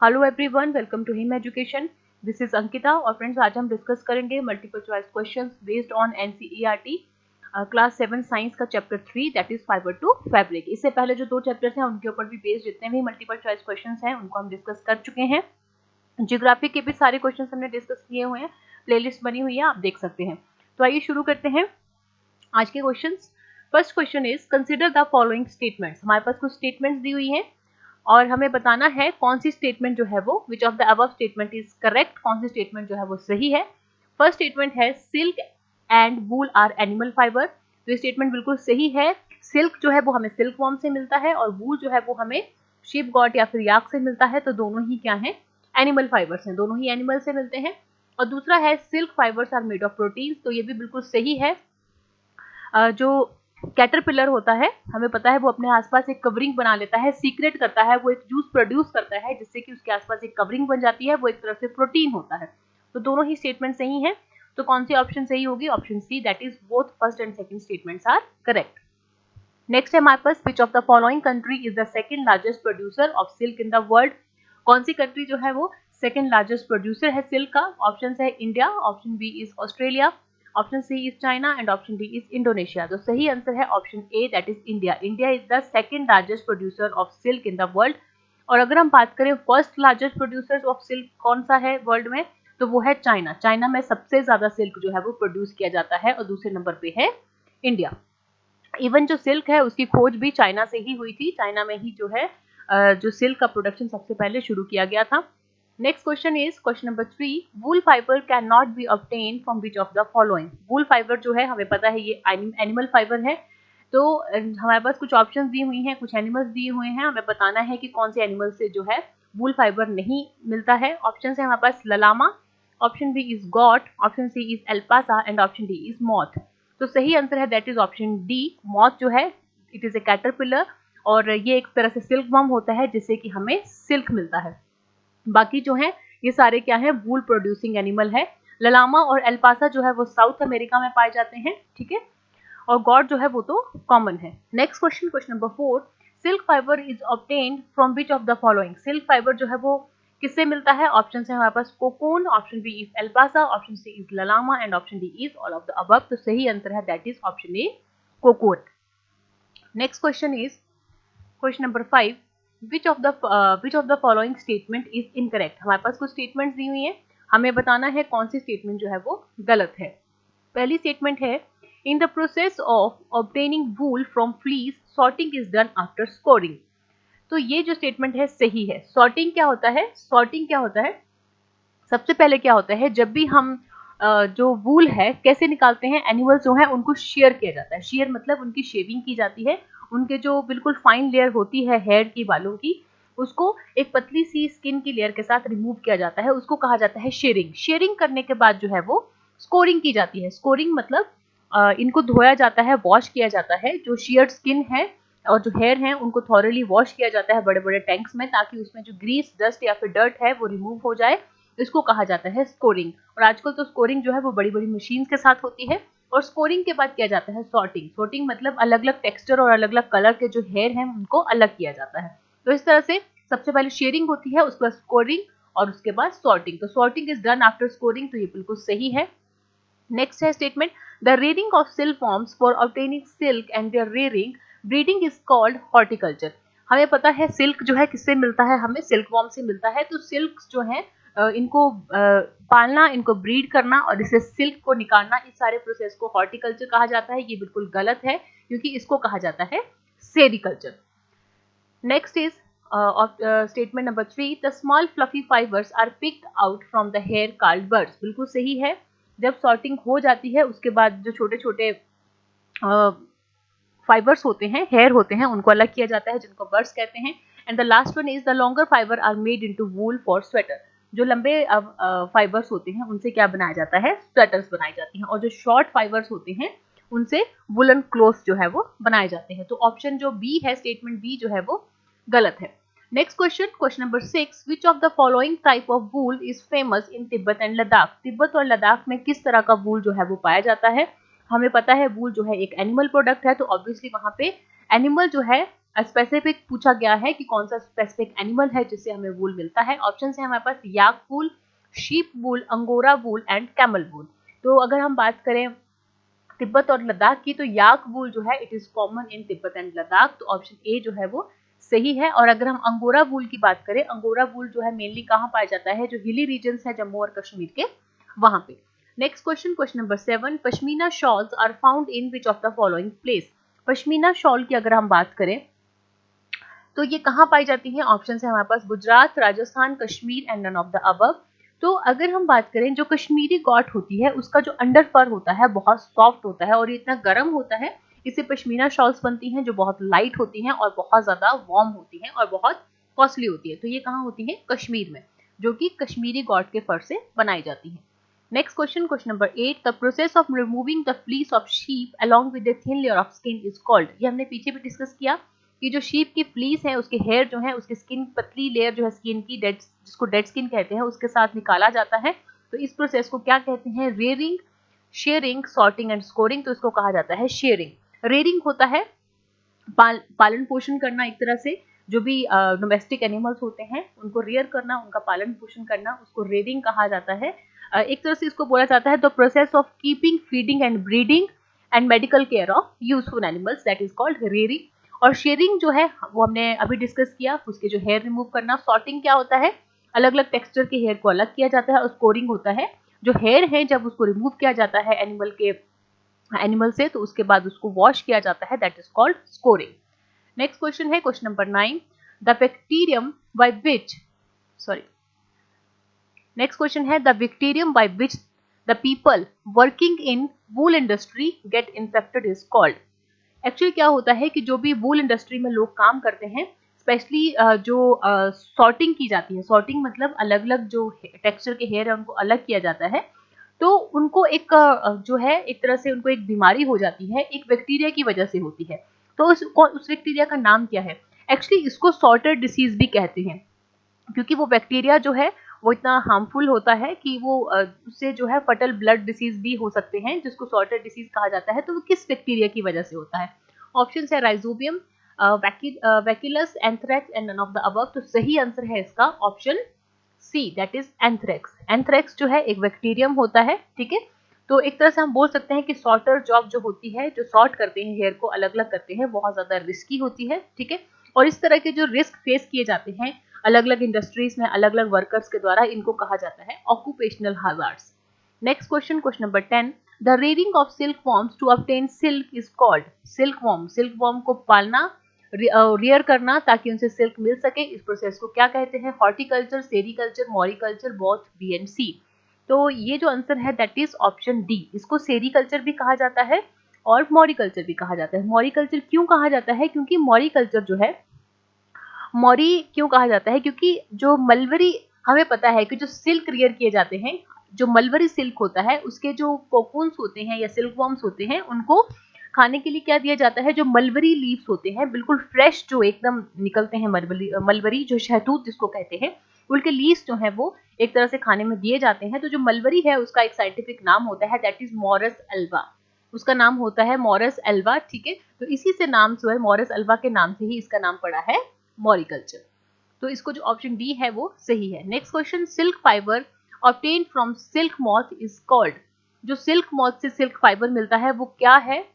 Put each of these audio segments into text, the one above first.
Hello everyone, welcome to Him education. This is Ankita और friends आज हम डिस्कस करेंगे multiple choice questions based on NCERT class 7 science का chapter 3 that is fibre to fabric. इससे पहले जो दो चैप्टर्स हैं उनके ऊपर भी बेस्ड जितने भी मल्टीपल चॉइस क्वेश्चंस हैं उनको हम डिस्कस कर चुके हैं। ज्योग्राफी के भी सारे क्वेश्चंस हमने डिस्कस किए हुए हैं, प्लेलिस्ट बनी हुई है, आप देख सकते हैं। तो आइए शुरू करते हैं आज के questions. First question is consider the following statements. हमारे पास कुछ स्टेटमेंट्स दी हुई हैं और हमें बताना है कौन सी स्टेटमेंट जो है वो which of the above statement is correct, कौन सी स्टेटमेंट जो है वो सही है। फर्स्ट स्टेटमेंट है silk and wool are animal fibre. तो ये स्टेटमेंट बिल्कुल सही है। सिल्क जो है वो हमें सिल्क वॉर्म से मिलता है और वूल जो है वो हमें शीप गॉट या फिर याक से मिलता है। तो दोनों ही क्या है, एनिमल फाइबर्स हैं, दोनों ही एनिमल से मिलते हैं। और दूसरा है silk fibres are made of protein. तो ये भी बिल्कुल सही है। जो कैटरपिलर होता है हमें पता है वो अपने आसपास एक कवरिंग बना लेता है, सीक्रेट करता है, वो एक जूस प्रोड्यूस करता है जिससे कि उसके आसपास एक कवरिंग बन जाती है, वो एक तरह से प्रोटीन होता है। तो दोनों ही स्टेटमेंट सही हैं। तो कौन सी ऑप्शन सही होगी? Option C, that is both first and second statements are correct. Next है हमारे पास which of the following country is the second largest producer of silk in the world. कौन सी कंट्री जो है वो सेकंड लार्जेस्ट प्रोड्यूसर है silk का? ऑप्शन है India, option B is Australia, option C is China and option D is Indonesia. तो सही आंसर है option A, that is India. India is the second largest producer of silk in the world. और अगर हम बात करें first largest producer of silk कौन सा है वर्ल्ड में, तो वो है चाइना। चाइना में सबसे ज्यादा सिल्क जो है वो प्रोड्यूस किया जाता है और दूसरे नंबर पे है इंडिया। इवन जो सिल्क है उसकी खोज भी चाइना से ही हुई थी। चाइना में ही जो है जो सिल्क का प्रोडक्शन सबसे पहले शुरू किया गया था। Next question is question number 3, wool fibre can not be obtain from which of the following. Wool fibre जो है हमें पता है ये एनिमल फाइबर है। तो हमारे पास कुछ ऑप्शंस दी हुई हैं, कुछ एनिमल्स दिए हुए हैं, हमें बताना है कि कौन से एनिमल से जो है वूल फाइबर नहीं मिलता है। ऑप्शन है हमारे पास llama, option B is goat, option C is alpaca and option D is moth. तो सही आंसर है that is option D, moth जो है इट इज ए कैटरपिलर और ये एक तरह से सिल्क वर्म होता है जिससे कि हमें सिल्क मिलता है। बाकी जो है ये सारे क्या है, वूल प्रोड्यूसिंग एनिमल है। ललामा और एल्पासा जो है वो साउथ अमेरिका में पाए जाते हैं, ठीक है, और गॉड जो है वो तो कॉमन है। Next question, question number 4, silk fibre is obtained from which of the following. Silk fibre जो है वो किससे मिलता है? ऑप्शन है हमारे पास cocoon, option B is alpaca, option C is llama and option D is all of the above. तो सही आंसर है that is option A, cocoon. Next question is question number 5, which of the following statement is incorrect. हमारे पास कुछ statements दी हुई हैं, हमें बताना है कौन सी स्टेटमेंट जो है वो गलत है। पहली स्टेटमेंट है in the process of obtaining wool from fleece sorting is done after scouring. तो ये जो स्टेटमेंट है सही है। सॉर्टिंग क्या होता है? सॉर्टिंग क्या होता है, सबसे पहले क्या होता है, जब भी हम जो वूल है कैसे निकालते हैं, एनिमल्स जो है उनको शेयर किया जाता है। शेयर मतलब उनकी शेविंग की जाती है, उनके जो बिल्कुल फाइन लेयर होती है हेयर की, बालों की, उसको एक पतली सी स्किन की लेयर के साथ रिमूव किया जाता है, उसको कहा जाता है शेयरिंग। शेयरिंग करने के बाद जो है वो स्कोरिंग की जाती है। स्कोरिंग मतलब इनको धोया जाता है, वॉश किया जाता है, जो शेयर्ड स्किन है और जो हेयर है उनको थॉरली वॉश किया जाता है बड़े बड़े टैंक्स में, ताकि उसमें जो ग्रीस, डस्ट या फिर डर्ट है वो रिमूव हो जाए। इसको कहा जाता है स्कोरिंग। और आजकल तो स्कोरिंग जो है वो बड़ी बड़ी मशीन के साथ होती है। और स्कोरिंग के बाद किया जाता है सॉर्टिंग। सॉर्टिंग मतलब अलग अलग टेक्सचर और अलग अलग कलर के जो हेयर हैं उनको अलग किया जाता है। तो इस तरह से सबसे पहले शेयरिंग होती है, उसके बाद स्कोरिंग और उसके बाद सॉर्टिंग। तो sorting is done after scouring, तो ये बिल्कुल सही है। नेक्स्ट है statement, the rearing of silk forms for obtaining silk and their rearing breeding is called horticulture. हमें पता है सिल्क जो है किससे मिलता है, हमें सिल्क वॉर्म से मिलता है। तो सिल्क जो है इनको पालना, इनको ब्रीड करना और इसे सिल्क को निकालना, इस सारे प्रोसेस को हॉर्टिकल्चर कहा जाता है। ये बिल्कुल गलत है क्योंकि इसको कहा जाता है sericulture. Next is statement number 3, the small fluffy fibres are picked out from the hair called birds. बिल्कुल सही है। जब सॉर्टिंग हो जाती है उसके बाद जो छोटे छोटे फाइबर्स होते हैं, हेयर होते हैं, उनको अलग किया जाता है जिनको बर्ड्स कहते हैं। And the last one is the longer fibre are made into wool for sweater. जो लंबे फाइबर्स होते हैं उनसे क्या बनाया जाता है, स्वेटर्स बनाई जाती हैं। और जो शॉर्ट फाइबर्स होते हैं उनसे वुलन क्लोथ्स जो है वो बनाए जाते हैं। तो ऑप्शन जो बी है, स्टेटमेंट बी जो है वो गलत है। Next question, question number 6, which of the following type of wool is famous in Tibet and Ladakh. Tibet और लद्दाख में किस तरह का वूल जो है वो पाया जाता है? हमें पता है वूल जो है एक एनिमल प्रोडक्ट है, तो ऑब्वियसली वहां पे एनिमल जो है स्पेसिफिक पूछा गया है कि कौन सा स्पेसिफिक एनिमल है जिससे हमें वूल मिलता है। ऑप्शन है हमारे पास yak wool, sheep wool, angora wool and camel wool. तो अगर हम बात करें तिब्बत और लद्दाख की, तो याक वूल जो है it is common in Tibet and Ladakh, तो ऑप्शन ए जो है वो सही है। और अगर हम अंगोरा वूल की बात करें, अंगोरा वूल जो है मेनली कहाँ पाया जाता है, जो हिली रीजन्स है जम्मू और कश्मीर के वहां पे। Next question number 7, pashmina shawls are found in which of the following place. Pashmina shawl की अगर हम बात करें तो ये कहाँ पाई जाती है, ऑप्शन है हमारे पास Gujarat, Rajasthan, Kashmir and none of the above. तो अगर हम बात करें, जो कश्मीरी गॉट होती है उसका जो अंडर फर होता है बहुत सॉफ्ट होता है और ये इतना गर्म होता है, इससे पश्मीना शॉल्स बनती हैं जो बहुत लाइट होती हैं और बहुत ज्यादा वार्म होती हैं और बहुत कॉस्टली होती है। तो ये कहाँ होती है, कश्मीर में, जो कि कश्मीरी गॉट के फर से बनाई जाती है। Next question number 8, the process of removing the fleece of sheep along with the thin layer of skin is called. ये हमने पीछे भी डिस्कस किया कि जो शीप की फ्लीस है उसके हेयर जो है, उसकी स्किन पतली लेयर जो है स्किन की, डेड, जिसको डेड स्किन कहते हैं, उसके साथ निकाला जाता है। तो इस प्रोसेस को क्या कहते हैं, rearing, sharing, sorting and scoring. तो इसको कहा जाता है शेयरिंग। रेयरिंग होता है पालन पोषण करना, एक तरह से जो भी डोमेस्टिक एनिमल्स होते हैं उनको रेयर करना, उनका पालन पोषण करना, उसको रेयरिंग कहा जाता है। एक तरह से इसको बोला जाता है the process of keeping, feeding and breeding and medical care of useful animals, that is called rearing. और शेयरिंग जो है वो हमने अभी डिस्कस किया, उसके जो हेयर रिमूव करना। सॉर्टिंग क्या होता है, अलग अलग टेक्सचर के हेयर को अलग किया जाता है। और स्कोरिंग होता है जो हेयर है जब उसको रिमूव किया जाता है एनिमल से, तो उसके बाद उसको वॉश किया जाता है, that is called scouring. Next question है question number 9, the bacterium by which, sorry, next question है the bacterium by which the people working in wool industry get infected is called. Actually क्या होता है कि जो भी वूल इंडस्ट्री में लोग काम करते हैं, स्पेशली जो सॉर्टिंग की जाती है, सॉर्टिंग मतलब अलग अलग जो टेक्सचर के हेयर है उनको अलग किया जाता है, तो उनको एक जो है एक तरह से उनको एक बीमारी हो जाती है, एक बैक्टीरिया की वजह से होती है। तो उस बैक्टीरिया का नाम क्या है, एक्चुअली इसको सॉर्टर डिसीज भी कहते हैं, क्योंकि वो बैक्टीरिया जो है वो इतना हार्मफुल होता है कि वो उससे जो है फटल ब्लड डिसीज भी हो सकते हैं, जिसको सॉर्टर डिसीज कहा जाता है। तो वो किस बैक्टीरिया की वजह से होता है, ऑप्शन है rhizobium, bacillus, anthrax and none of the above. तो सही आंसर है इसका option C, that is anthrax. Anthrax जो है एक बैक्टीरियम होता है, ठीक है। तो एक तरह से हम बोल सकते हैं कि सॉर्टर जॉब जो होती है, जो सॉर्ट करते हैं हेयर को अलग अलग करते हैं, बहुत ज्यादा रिस्की होती है, ठीक है। और इस तरह के जो रिस्क फेस किए जाते हैं अलग अलग इंडस्ट्रीज में अलग अलग वर्कर्स के द्वारा, इनको कहा जाता है occupational hazards. Next question number 10, the rearing of silkworms to obtain silk is called. Silkworm को पालना, रियर करना ताकि उनसे सिल्क मिल सके, इस प्रोसेस को क्या कहते हैं, horticulture, sericulture, moriculture, both B and C. तो ये जो आंसर है दैट इज ऑप्शन डी, इसको सेरीकल्चर भी कहा जाता है और मॉरिकल्चर भी कहा जाता है। मॉरिकल्चर क्यों कहा जाता है, क्योंकि मॉरिकल्चर जो है, मॉरी क्यों कहा जाता है, क्योंकि जो मलबरी, हमें पता है कि जो सिल्क रियर किए जाते हैं, जो मलबरी सिल्क होता है उसके जो कोकून्स होते हैं या सिल्क वॉर्म्स होते हैं, उनको खाने के लिए क्या दिया जाता है, जो मलबरी लीव्स होते हैं, बिल्कुल फ्रेश जो एकदम निकलते हैं, मलबरी जो शहतूत जिसको कहते हैं, उनके लीव्स जो है वो एक तरह से खाने में दिए जाते हैं। तो जो मलबरी है उसका एक साइंटिफिक नाम होता है, दैट इज मॉरस एल्वा, उसका नाम होता है मॉरस एल्वा, ठीक है। तो इसी से नाम जो है मॉरस एल्वा के नाम से ही इसका नाम पड़ा है मॉरिकल्चर। तो इसको जो ऑप्शन डी है वो सही है। Next question, silk fibre obtained from silk moth is called. जो सिल्क मॉथ से सिल्क फाइबर मिलता है वो क्या है,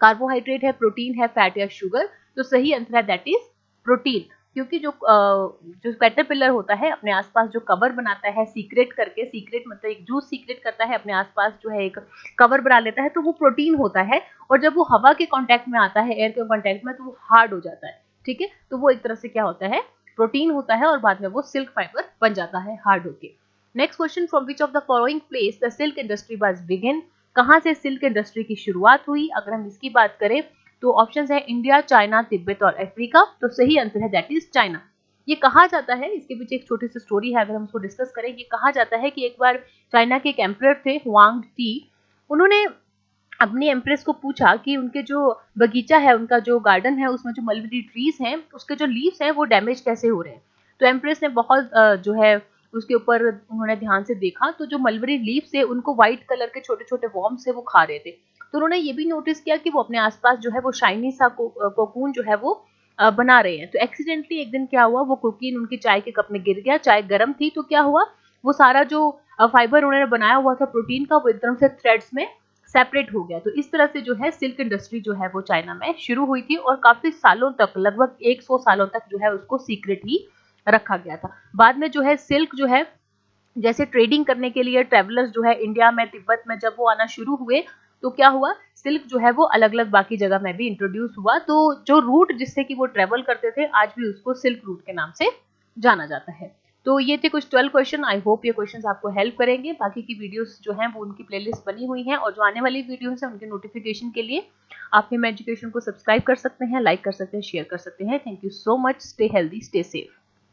कार्बोहाइड्रेट है, प्रोटीन है, फैट या शुगर। तो सही आंसर है दैट इज प्रोटीन, क्योंकि जो कैटरपिलर होता है अपने आसपास जो कवर बनाता है सीक्रेट करके, सीक्रेट मतलब एक जूस सीक्रेट करता है अपने आसपास जो है एक कवर बना लेता है, तो वो प्रोटीन होता है। और जब वो हवा के कांटेक्ट में आता है, एयर के कांटेक्ट में, तो वो हार्ड हो जाता है, ठीक है। तो वो एक तरह से क्या होता है, प्रोटीन होता है और बाद में वो सिल्क फाइबर बन जाता है हार्ड होके। Next question, from which of the following place the silk industry was begin. कहाँ से सिल्क इंडस्ट्री की शुरुआत हुई, अगर हम इसकी बात करें तो ऑप्शन है इंडिया, चाइना, तिब्बत और अफ्रीका। तो सही आंसर है दैट इज चाइना। ये कहा जाता है, इसके पीछे एक छोटी सी स्टोरी है, अगर हम उसको डिस्कस करें, ये कहा जाता है कि एक बार चाइना के एक एम्परर थे हुआंग टी, उन्होंने अपनी एम्प्रेस को पूछा कि उनके जो बगीचा है, उनका जो गार्डन है, उसमें जो मलबेरी ट्रीज हैं उसके जो लीव्स हैं वो डैमेज कैसे हो रहे हैं। तो एम्प्रेस ने बहुत जो है उसके ऊपर उन्होंने ध्यान से देखा, तो जो मलबेरी लीव्स है उनको व्हाइट कलर के छोटे छोटे वॉर्म्स से वो खा रहे थे। तो उन्होंने ये भी नोटिस किया कि वो अपने आसपास जो है वो शाइनी सा कोकून जो है वो बना रहे हैं। तो एक्सीडेंटली एक दिन क्या हुआ, वो कोकीन उनकी चाय के कप में गिर गया, चाय गर्म थी, तो क्या हुआ, वो सारा जो फाइबर उन्होंने बनाया हुआ था प्रोटीन का, वो एकदम से थ्रेड्स में सेपरेट हो गया। तो इस तरह से जो है सिल्क इंडस्ट्री जो है वो चाइना में शुरू हुई थी और काफी सालों तक, लगभग 100 सालों तक जो है उसको सीक्रेट ही रखा गया था। बाद में जो है सिल्क जो है, जैसे ट्रेडिंग करने के लिए ट्रेवलर्स जो है इंडिया में, तिब्बत में जब वो आना शुरू हुए, तो क्या हुआ, सिल्क जो है वो अलग अलग बाकी जगह में भी इंट्रोड्यूस हुआ। तो जो रूट जिससे कि वो ट्रेवल करते थे, आज भी उसको सिल्क रूट के नाम से जाना जाता है। तो ये थे कुछ 12 क्वेश्चन। आई होप ये क्वेश्चंस आपको हेल्प करेंगे। बाकी की वीडियोस जो हैं वो उनकी प्लेलिस्ट बनी हुई हैं, और जो आने वाली वीडियोस हैं उनके नोटिफिकेशन के लिए आप हिम एजुकेशन को सब्सक्राइब कर सकते हैं, लाइक कर सकते हैं, शेयर कर सकते हैं। Thank you so much. Stay healthy, stay safe.